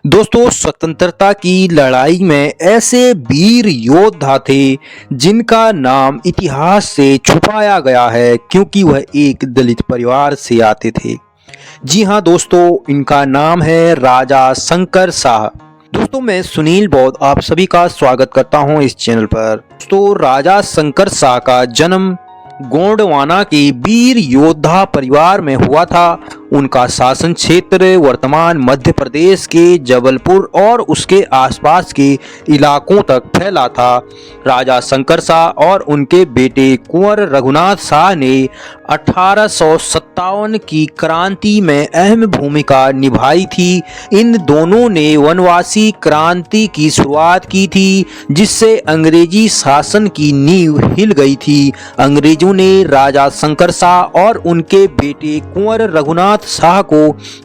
दोस्तों, स्वतंत्रता की लड़ाई में ऐसे वीर योद्धा थे जिनका नाम इतिहास से छुपाया गया है क्योंकि वह एक दलित परिवार से आते थे। जी हाँ दोस्तों, इनका नाम है राजा शंकर शाह। दोस्तों, मैं सुनील बौद्ध आप सभी का स्वागत करता हूं इस चैनल पर। दोस्तों, राजा शंकर शाह का जन्म गोंडवाना के वीर योद्धा परिवार में हुआ था। उनका शासन क्षेत्र वर्तमान मध्य प्रदेश के जबलपुर और उसके आसपास के इलाकों तक फैला था। राजा शंकर शाह और उनके बेटे कुंवर रघुनाथ शाह ने 1857 की क्रांति में अहम भूमिका निभाई थी। इन दोनों ने वनवासी क्रांति की शुरुआत की थी, जिससे अंग्रेजी शासन की नींव हिल गई थी। अंग्रेजों ने राजा शंकर शाह और उनके बेटे कुंवर रघुनाथ शाह को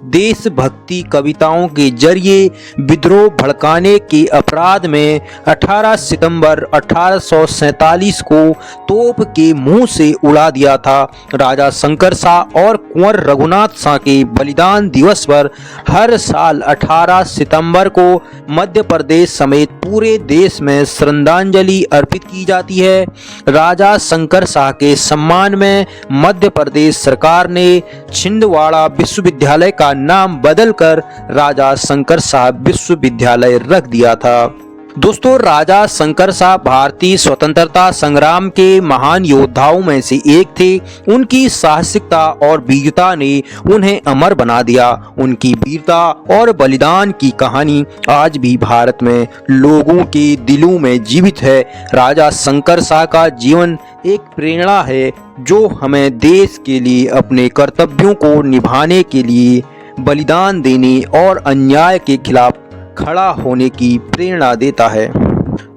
देशभक्ति कविताओं के जरिए विद्रोह भड़काने के अपराध में 18 सितंबर 1847 को तोप के मुंह से उड़ा दिया था। राजा शंकर शाह और कुंवर रघुनाथ शाह के बलिदान दिवस पर हर साल 18 सितंबर को मध्य प्रदेश समेत पूरे देश में श्रद्धांजलि अर्पित की जाती है। राजा शंकर शाह के सम्मान में मध्य प्रदेश सरकार ने छिंदवाड़ा विश्वविद्यालय का नाम बदलकर राजा शंकर शाह विश्वविद्यालय रख दिया था। दोस्तों, राजा शंकर शाह भारतीय स्वतंत्रता संग्राम के महान योद्धाओं में से एक थे। उनकी साहसिकता और वीरता ने उन्हें अमर बना दिया। उनकी वीरता और बलिदान की कहानी आज भी भारत में लोगों के दिलों में जीवित है। राजा शंकर शाह का जीवन एक प्रेरणा है जो हमें देश के लिए अपने कर्तव्यों को निभाने के लिए बलिदान देने और अन्याय के खिलाफ खड़ा होने की प्रेरणा देता है।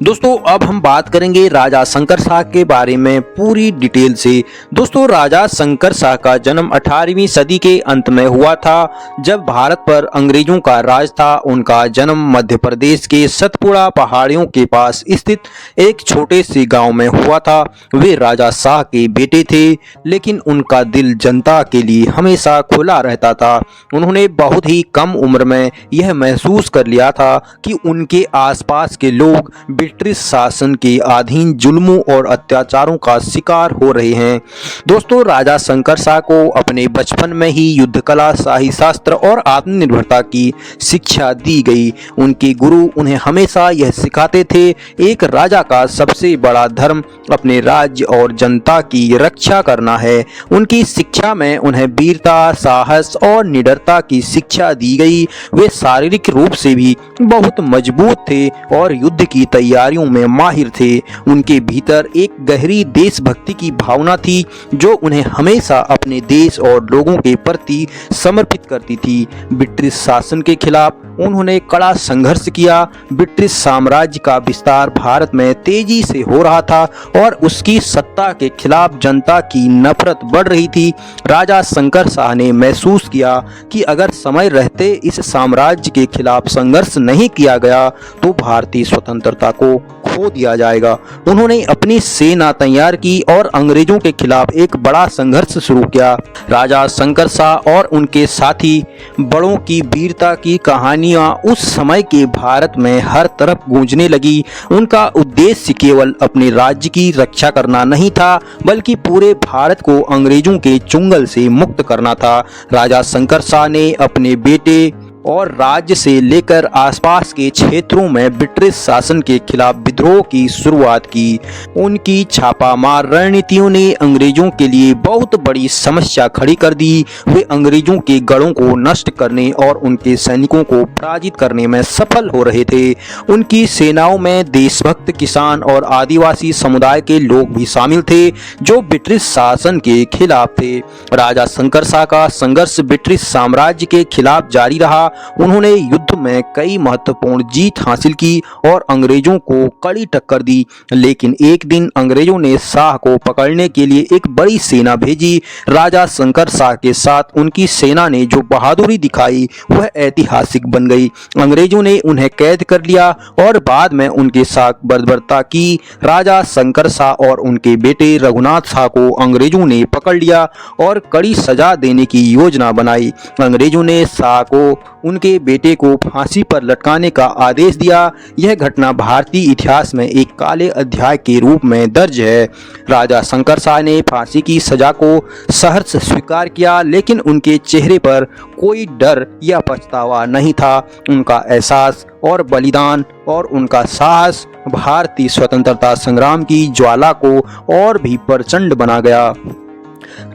दोस्तों, अब हम बात करेंगे राजा शंकर शाह के बारे में पूरी डिटेल से। दोस्तों, राजा शंकर शाह का जन्म 18वीं सदी के अंत में हुआ था, जब भारत पर अंग्रेजों का राज था। उनका जन्म मध्य प्रदेश के सतपुड़ा पहाड़ियों के पास स्थित एक छोटे से गांव में हुआ था। वे राजा शाह के बेटे थे, लेकिन उनका दिल जनता के लिए हमेशा खुला रहता था। उन्होंने बहुत ही कम उम्र में यह महसूस कर लिया था कि उनके आसपास के लोग ब्रिटिश शासन के अधीन जुल्मों और अत्याचारों का शिकार हो रहे हैं। दोस्तों, राजा शंकर शाह को अपने बचपन में ही युद्ध कला, शाही शास्त्र और आत्मनिर्भरता की शिक्षा दी गई। उनके गुरु उन्हें हमेशा यह सिखाते थे, एक राजा का सबसे बड़ा धर्म अपने राज्य और जनता की रक्षा करना है। उनकी शिक्षा में उन्हें वीरता, साहस और निडरता की शिक्षा दी गई। वे शारीरिक रूप से भी बहुत मजबूत थे और युद्ध की तैयारियों में माहिर थे। उनके भीतर एक गहरी देशभक्ति की भावना थी जो उन्हें हमेशा अपने देश और लोगों के प्रति समर्पित करती थी। ब्रिटिश शासन के खिलाफ उन्होंने कड़ा संघर्ष किया। ब्रिटिश साम्राज्य का विस्तार भारत में तेजी से हो रहा था और उसकी सत्ता के खिलाफ जनता की नफरत बढ़ रही थी। राजा शंकर शाह ने महसूस किया कि अगर समय रहते इस साम्राज्य के खिलाफ संघर्ष नहीं किया गया तो भारतीय स्वतंत्रता को खो दिया जाएगा। उन्होंने अपनी सेना तैयार की और अंग्रेजों के खिलाफ एक बड़ा संघर्ष शुरू किया। राजा शंकर शाह और उनके साथी बड़ों की वीरता की कहानियां उस समय के भारत में हर तरफ गूंजने लगी। उनका उद्देश्य केवल अपने राज्य की रक्षा करना नहीं था, बल्कि पूरे भारत को अंग्रेजों के चुंगल से मुक्त करना था। राजा शंकर शाह ने अपने बेटे और राज्य से लेकर आसपास के क्षेत्रों में ब्रिटिश शासन के खिलाफ विद्रोह की शुरुआत की। उनकी छापामार रणनीतियों ने अंग्रेजों के लिए बहुत बड़ी समस्या खड़ी कर दी। वे अंग्रेजों के गढ़ों को नष्ट करने और उनके सैनिकों को पराजित करने में सफल हो रहे थे। उनकी सेनाओं में देशभक्त किसान और आदिवासी समुदाय के लोग भी शामिल थे जो ब्रिटिश शासन के खिलाफ थे। राजा शंकर शाह का संघर्ष ब्रिटिश साम्राज्य के खिलाफ जारी रहा। उन्होंने युद्ध में कई महत्वपूर्ण जीत हासिल की और अंग्रेजों को कड़ी टक्कर दी, लेकिन एक दिन अंग्रेजों ने शाह को पकड़ने के लिए एक बड़ी सेना भेजी। राजा शंकर शाह के साथ उनकी सेना ने जो बहादुरी दिखाई वह ऐतिहासिक बन गई। अंग्रेजों ने उन्हें कैद कर लिया और बाद में उनके साथ बर्बरता की। राजा शंकर शाह और उनके बेटे रघुनाथ शाह को अंग्रेजों ने पकड़ लिया और कड़ी सजा देने की योजना बनाई। अंग्रेजों ने शाह को उनके बेटे को फांसी पर लटकाने का आदेश दिया। यह घटना भारतीय इतिहास में एक काले अध्याय के रूप में दर्ज है। राजा शंकर शाह ने फांसी की सजा को सहर्ष स्वीकार किया, लेकिन उनके चेहरे पर कोई डर या पछतावा नहीं था। उनका एहसास और बलिदान और उनका साहस भारतीय स्वतंत्रता संग्राम की ज्वाला को और भी प्रचंड बना गया।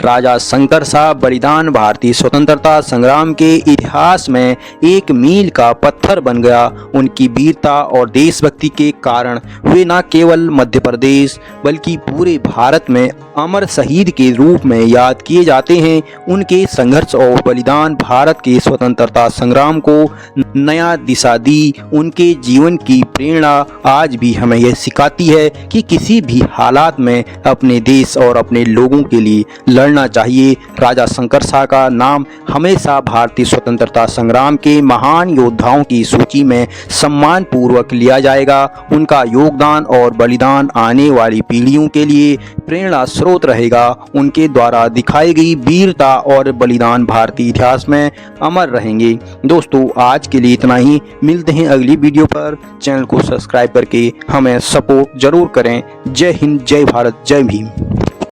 राजा शंकर शाह बलिदान भारतीय स्वतंत्रता संग्राम के इतिहास में एक मील का पत्थर बन गया। उनकी वीरता और देशभक्ति के कारण वे न केवल मध्य प्रदेश बल्कि पूरे भारत में अमर शहीद के रूप में याद किए जाते हैं। उनके संघर्ष और बलिदान भारत के स्वतंत्रता संग्राम को नया दिशा दी। उनके जीवन की प्रेरणा आज भी हमें यह सिखाती है कि किसी भी हालात में अपने देश और अपने लोगों के लिए लड़ना चाहिए। राजा शंकर शाह का नाम हमेशा भारतीय स्वतंत्रता संग्राम के महान योद्धाओं की सूची में सम्मान पूर्वक लिया जाएगा। उनका योगदान और बलिदान आने वाली पीढ़ियों के लिए प्रेरणा स्रोत रहेगा। उनके द्वारा दिखाई गई वीरता और बलिदान भारतीय इतिहास में अमर रहेंगे। दोस्तों, आज के लिए इतना ही। मिलते हैं अगली वीडियो पर। चैनल को सब्सक्राइब करके हमें सपोर्ट जरूर करें। जय हिंद, जय भारत, जय भीम।